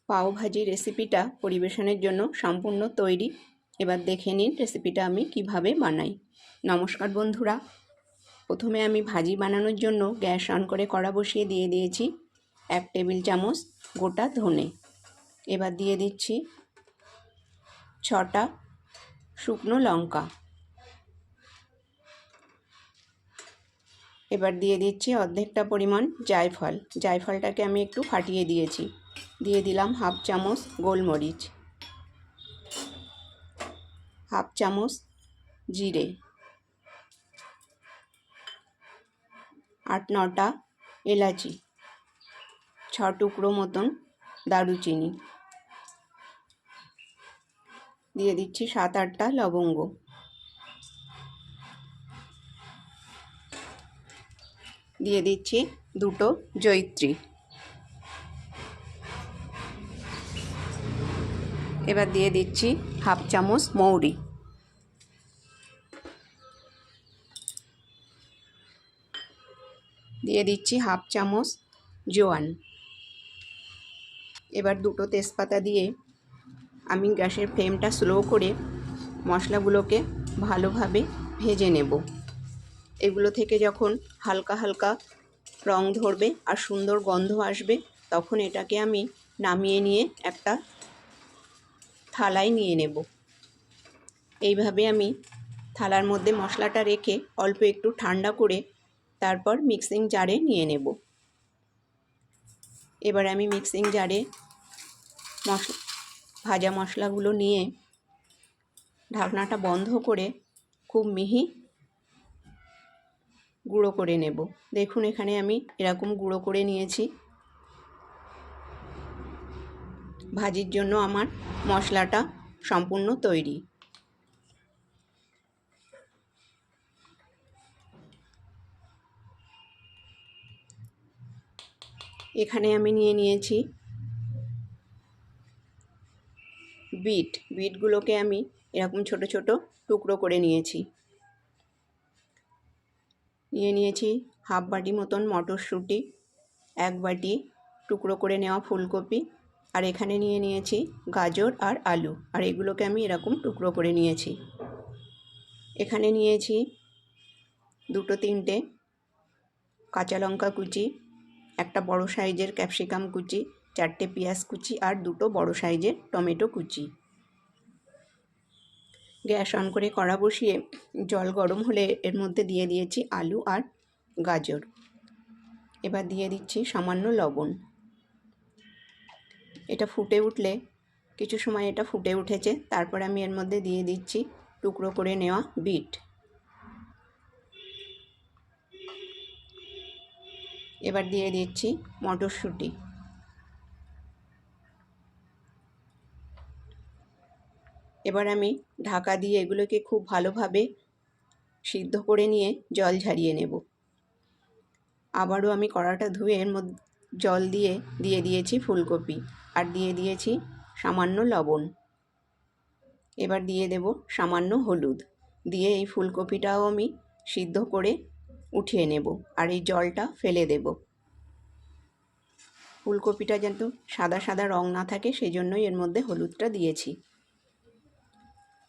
পাও ভাজি রেসিপিটা পরিবেশনের জন্য সম্পূর্ণ তৈরি। এবার দেখে নিন রেসিপিটা আমি কিভাবে বানাই। নমস্কার বন্ধুরা, প্রথমে আমি ভাজি বানানোর জন্য গ্যাস অন করে কড়া বসিয়ে দিয়ে দিয়েছি 1 টেবিল চামচ গোটা ধনে। এবার দিয়ে দিচ্ছি 6টা শুকনো লঙ্কা। এবার দিয়ে দিচ্ছি অর্ধেকটা পরিমাণ জায়ফল। জায়ফলটাকে আমি একটু ফাটিয়ে দিয়েছি। দিয়ে দিলাম হাফ চামচ গোলমরিচ, হাফ চামচ জিরে, 8-9টা এলাচি, 6 টুকরো মতন দারুচিনি, দিয়ে দিচ্ছি 7-8টা লবঙ্গ, দিয়ে দিচ্ছি 2টো জয়িত্রী। এবার দিয়ে দিচ্ছি হাফ চামচ মৌরি, দিয়ে দিচ্ছি হাফ চামচ জোয়ান। এবার 2টো তেজপাতা দিয়ে আমি গ্যাসের ফ্লেমটা স্লো করে মশলাগুলোকে ভালোভাবে ভেজে নেব। এগুলো থেকে যখন হালকা হালকা রং ধরবে আর সুন্দর গন্ধ আসবে, তখন এটাকে আমি নামিয়ে নিয়ে একটা থালায় নিয়ে নেব। এইভাবে আমি থালার মধ্যে মশলাটা রেখে অল্প একটু ঠান্ডা করে তারপর মিক্সিং জারে নিয়ে নেব। এবার আমি মিক্সিং জারে ভাজা মশলাগুলো নিয়ে ঢাকনাটা বন্ধ করে খুব মিহি গুঁড়ো করে নেব। দেখুন এখানে আমি এরকম গুঁড়ো করে নিয়েছি। ভাজির জন্য আমার মশলাটা সম্পূর্ণ তৈরি। এখানে আমি নিয়ে নিয়েছি বিটগুলোকে আমি এরকম ছোট ছোট টুকরো করে নিয়েছি। নিয়ে নিয়েছি হাফ বাটি মতন মটরশুঁটি, 1 বাটি টুকরো করে নেওয়া ফুলকপি, আর এখানে নিয়ে নিয়েছি গাজর আর আলু, আর এগুলোকে আমি এরকম টুকরো করে নিয়েছি। এখানে নিয়েছি 2-3টে কাঁচা লঙ্কা কুচি, একটা বড় সাইজের ক্যাপসিকাম কুচি, 4টে পেঁয়াজ কুচি আর 2টো বড় সাইজের টমেটো কুচি। গ্যাস অন করে কড়া বসিয়ে জল গরম হলে এর মধ্যে দিয়ে দিয়েছি আলু আর গাজর। এবার দিয়ে দিচ্ছি সামান্য লবণ। এটা ফুটে উঠলে, কিছু সময় এটা ফুটে উঠেছে, তারপর আমি এর মধ্যে দিয়ে দিচ্ছি টুকরো করে নেওয়া বিট। এবার দিয়ে দিচ্ছি মটরশুঁটি। এবার আমি ঢাকা দিয়ে এগুলোকে খুব ভালোভাবে সিদ্ধ করে নিয়ে জল ঝরিয়ে নেব। আবারও আমি কড়াটা ধুয়ে এর মধ্যে জল দিয়ে দিয়েছি ফুলকপি আর দিয়ে দিয়েছি সামান্য লবণ। এবার দিয়ে দেব সামান্য হলুদ, দিয়ে এই ফুলকপিটাও আমি সিদ্ধ করে উঠিয়ে নেব আর এই জলটা ফেলে দেব। ফুলকপিটা যেন সাদা সাদা রং না থাকে, সেই জন্যই এর মধ্যে হলুদটা দিয়েছি।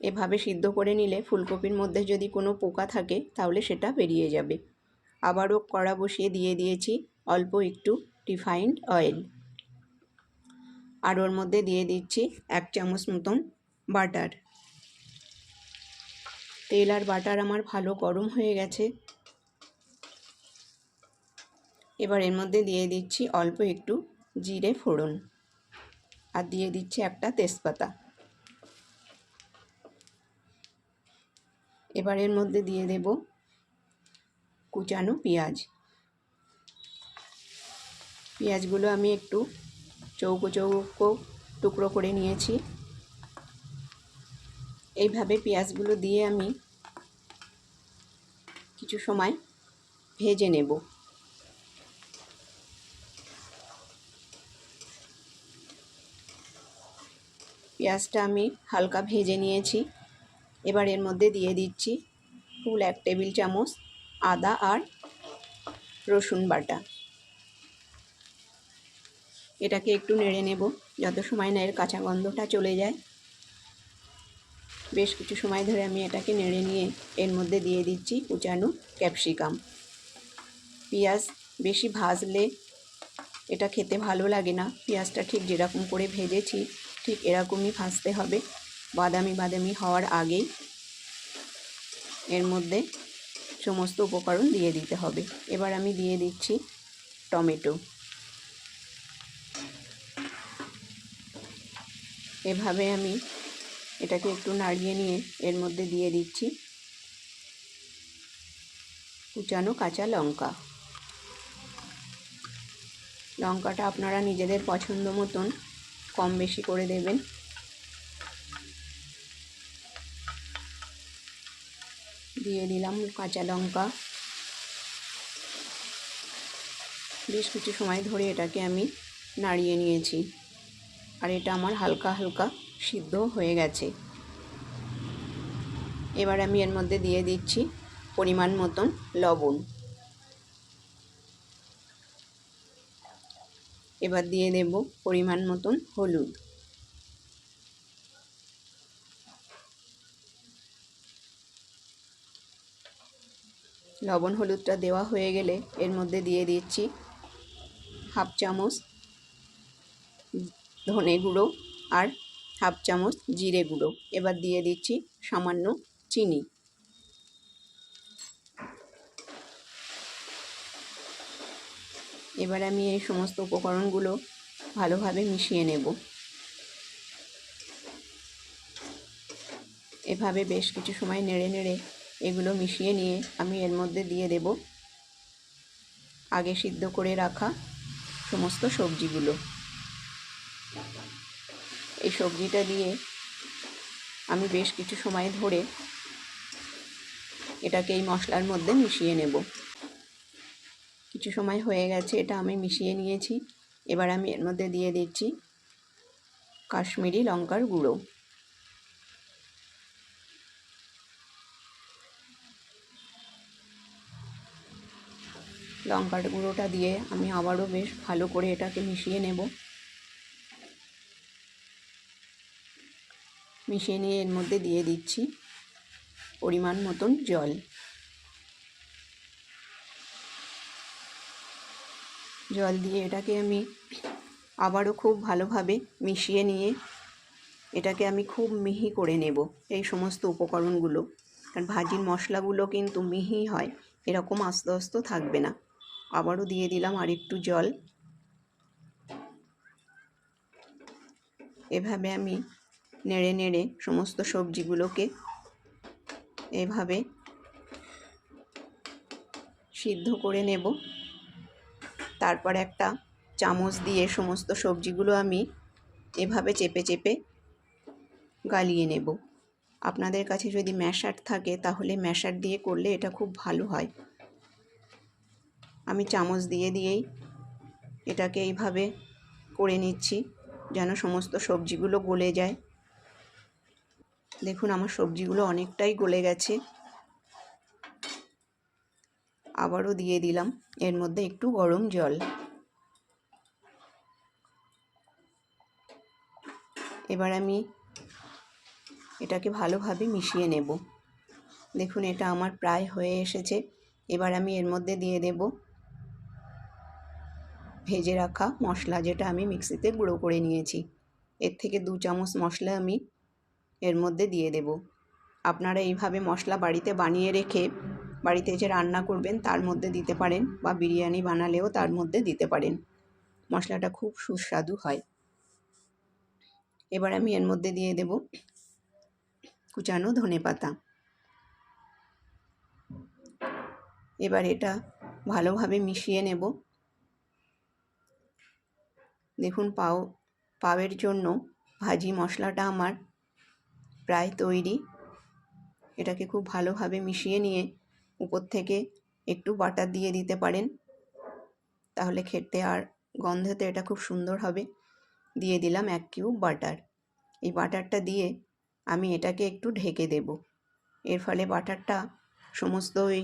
এভাবে সিদ্ধ করে নিলে ফুলকপির মধ্যে যদি কোনো পোকা থাকে তাহলে সেটা বেরিয়ে যাবে। আবারও কড়া বসিয়ে দিয়ে দিয়েছি অল্প একটু রিফাইন্ড অয়েল, আর ওর মধ্যে দিয়ে দিচ্ছি 1 চামচ মতন বাটার। তেল আর বাটার আমার ভালো গরম হয়ে গেছে। এবার এর মধ্যে দিয়ে দিচ্ছি অল্প একটু জিরে ফোড়ন আর দিয়ে দিচ্ছি একটা তেজপাতা। এবার এর মধ্যে দিয়ে দেব কুচানো পেঁয়াজ। পেঁয়াজগুলো আমি একটু চৌকো চৌকো টুকরো করে নিয়েছি। এইভাবে পেঁয়াজগুলো দিয়ে আমি কিছু সময় ভেজে নেব। পেঁয়াজটা আমি হালকা ভেজে নিয়েছি। এবার এর মধ্যে দিয়ে দিচ্ছি ফুল 1 টেবিল চামচ আদা আর রসুন বাটা। এটাকে একটু নেড়ে নেব যত সময় না এর কাঁচা গন্ধটা চলে যায়। বেশ কিছু সময় ধরে আমি এটাকে নেড়ে নিয়ে এর মধ্যে দিয়ে দিচ্ছি কুচানো ক্যাপসিকাম। পেঁয়াজ বেশি ভাজলে এটা খেতে ভালো লাগে না। পেঁয়াজটা ঠিক যেরকম করে ভেজেছি ঠিক এরকমই ভাজতে হবে, বাদামি বাদামি হওয়ার আগেই এর মধ্যে সমস্ত উপকরণ দিয়ে দিতে হবে। এবার আমি দিয়ে দিচ্ছি টমেটো। এভাবে আমি এটাকে একটু নাড়িয়ে নিয়ে এর মধ্যে দিয়ে দিচ্ছি কুচানো কাঁচা লঙ্কা। লঙ্কাটা আপনারা নিজেদের পছন্দ মতন কম বেশি করে দেবেন। দিয়ে দিলাম কাঁচা লঙ্কা। বেশ কিছু সময় ধরে এটাকে আমি নাড়িয়ে নিয়েছি আর এটা আমার হালকা হালকা সিদ্ধ হয়ে গেছে। এবার আমি এর মধ্যে দিয়ে দিচ্ছি পরিমাণ মতন লবণ। এবার দিয়ে দেব পরিমাণ মতন হলুদ। লবণ হলুদটা দেওয়া হয়ে গেলে এর মধ্যে দিয়ে দিচ্ছি হাফ চামচ ধনে গুঁড়ো আর হাফ চামচ জিরে গুঁড়ো। এবার দিয়ে দিচ্ছি সামান্য চিনি। এবার আমি এই সমস্ত উপকরণগুলো ভালোভাবে মিশিয়ে নেব। এভাবে বেশ কিছু সময় নেড়ে নেড়ে এগুলো মিশিয়ে নিয়ে আমি এর মধ্যে দিয়ে দেব আগে সিদ্ধ করে রাখা সমস্ত সবজিগুলো। এই সবজিটা দিয়ে আমি বেশ কিছু সময় ধরে এটাকে এই মশলার মধ্যে মিশিয়ে নেব। কিছু সময় হয়ে গেছে, এটা আমি মিশিয়ে নিয়েছি। এবার আমি এর মধ্যে দিয়ে দিচ্ছি কাশ্মীরি লঙ্কার গুঁড়ো। লঙ্কার গুঁড়োটা দিয়ে আমি আবারও বেশ ভালো করে এটাকে মিশিয়ে নেব। মিশিয়ে নিয়ে এর মধ্যে দিয়ে দিচ্ছি পরিমাণ মতন জল। জল দিয়ে এটাকে আমি আবারও খুব ভালোভাবে মিশিয়ে নিয়ে এটাকে আমি খুব মিহি করে নেব এই সমস্ত উপকরণগুলো। কারণ ভাজির মশলাগুলো কিন্তু মিহি হয়, এরকম আস্তে আস্তে থাকবে না। আবারও দিয়ে দিলাম আরেকটু জল। এভাবে আমি নেড়ে নেড়ে সমস্ত সবজিগুলোকে এভাবে সিদ্ধ করে নেব। তারপর একটা চামচ দিয়ে সমস্ত সবজিগুলো আমি এভাবে চেপে চেপে গালিয়ে নেব। আপনাদের কাছে যদি ম্যাশার থাকে তাহলে ম্যাশার দিয়ে করলে এটা খুব ভালো হয়। আমি চামচ দিয়ে দিয়েই এটাকে এইভাবে করে নিচ্ছি যেন সমস্ত সবজিগুলো গলে যায়। দেখুন আমার সবজিগুলো অনেকটাই গলে গেছে। আবারও দিয়ে দিলাম এর মধ্যে একটু গরম জল। এবার আমি এটাকে ভালোভাবে মিশিয়ে নেব। দেখুন এটা আমার প্রায় হয়ে এসেছে। এবার আমি এর মধ্যে দিয়ে দেব ভেজে রাখা মশলা, যেটা আমি মিক্সিতে গুঁড়ো করে নিয়েছি। এর থেকে 2 চামচ মশলা আমি এর মধ্যে দিয়ে দেব। আপনারা এইভাবে মশলা বাড়িতে বানিয়ে রেখে বাড়িতে যে রান্না করবেন তার মধ্যে দিতে পারেন, বা বিরিয়ানি বানালেও তার মধ্যে দিতে পারেন। মশলাটা খুব সুস্বাদু হয়। এবার আমি এর মধ্যে দিয়ে দেব কুচানো ধনেপাতা। এবার এটা ভালোভাবে মিশিয়ে নেব। দেখুন পাওয়ের জন্য ভাজি মশলাটা আমার প্রায় তৈরি। এটাকে খুব ভালোভাবে মিশিয়ে নিয়ে উপর থেকে একটু বাটার দিয়ে দিতে পারেন, তাহলে খেতে আর গন্ধতে এটা খুব সুন্দর হবে। দিয়ে দিলাম 1 কিউব বাটার। এই বাটারটা দিয়ে আমি এটাকে একটু ঢেকে দেব। এর ফলে বাটারটা সমস্ত ওই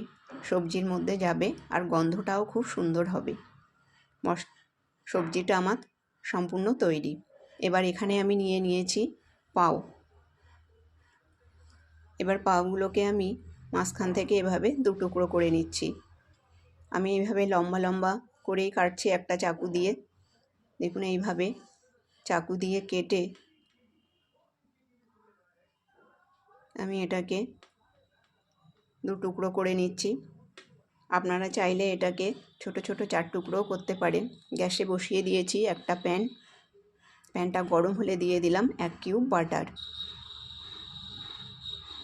সবজির মধ্যে যাবে আর গন্ধটাও খুব সুন্দর হবে। সবজিটা আমার সম্পূর্ণ তৈরি। এবার এখানে আমি নিয়ে নিয়েছি পাও। এবার পাওগুলোকে আমি মাঝখান থেকে এভাবে দু টুকরো করে নিচ্ছি। আমি এইভাবে লম্বা লম্বা করেই কাটছি একটা চাকু দিয়ে। দেখুন এইভাবে চাকু দিয়ে কেটে আমি এটাকে দু টুকরো করে নিচ্ছি। আপনারা চাইলে এটাকে ছোট ছোট 4 টুকরোও করতে পারেন। গ্যাসে বসিয়ে দিয়েছি একটা প্যানটা গরম হলে দিয়ে দিলাম 1 কিউব বাটার।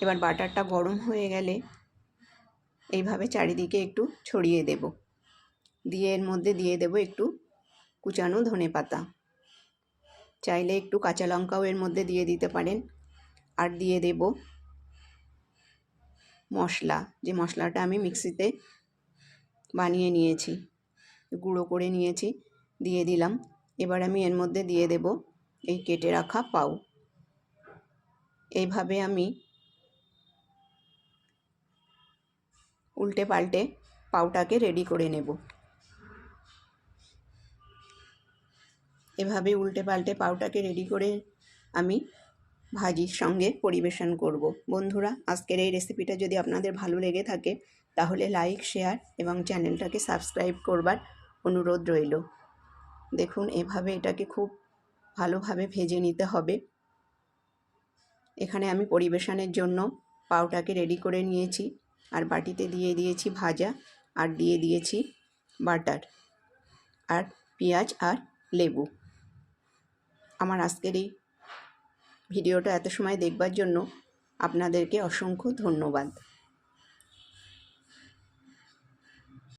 এবার বাটারটা গরম হয়ে গেলে এইভাবে চারিদিকে একটু ছড়িয়ে দেব। দিয়ে এর মধ্যে দিয়ে দেব একটু কুচানো ধনেপাতা। চাইলে একটু কাঁচা লঙ্কাও এর মধ্যে দিয়ে দিতে পারেন। আর দিয়ে দেব মশলা, যে মশলাটা আমি মিক্সিতে বানিয়ে নিয়েছি, গুঁড়ো করে নিয়েছি, দিয়ে দিলাম। এবার আমি এর মধ্যে দিয়ে দেব এই কেটে রাখা পাউ। এইভাবে আমি উল্টে পাল্টে পাউটাকে রেডি করে নেব। এভাবে উল্টে পাল্টে পাউটাকে রেডি করে আমি ভাজির সঙ্গে পরিবেশন করব। বন্ধুরা, আজকের এই রেসিপিটা যদি আপনাদের ভালো লেগে থাকে তাহলে লাইক, শেয়ার এবং চ্যানেলটাকে সাবস্ক্রাইব করবার অনুরোধ রইল। দেখুন এভাবে এটাকে খুব ভালোভাবে ভেজে নিতে হবে। এখানে আমি পরিবেশনের জন্য পাউটাকে রেডি করে নিয়েছি, আর বাটিতে দিয়ে দিয়েছি ভাজা, আর দিয়ে দিয়েছি বাটার, আর পেঁয়াজ আর লেবু। আমার আজকের এই ভিডিওটা এত সময় দেখবার জন্য আপনাদেরকে অসংখ্য ধন্যবাদ।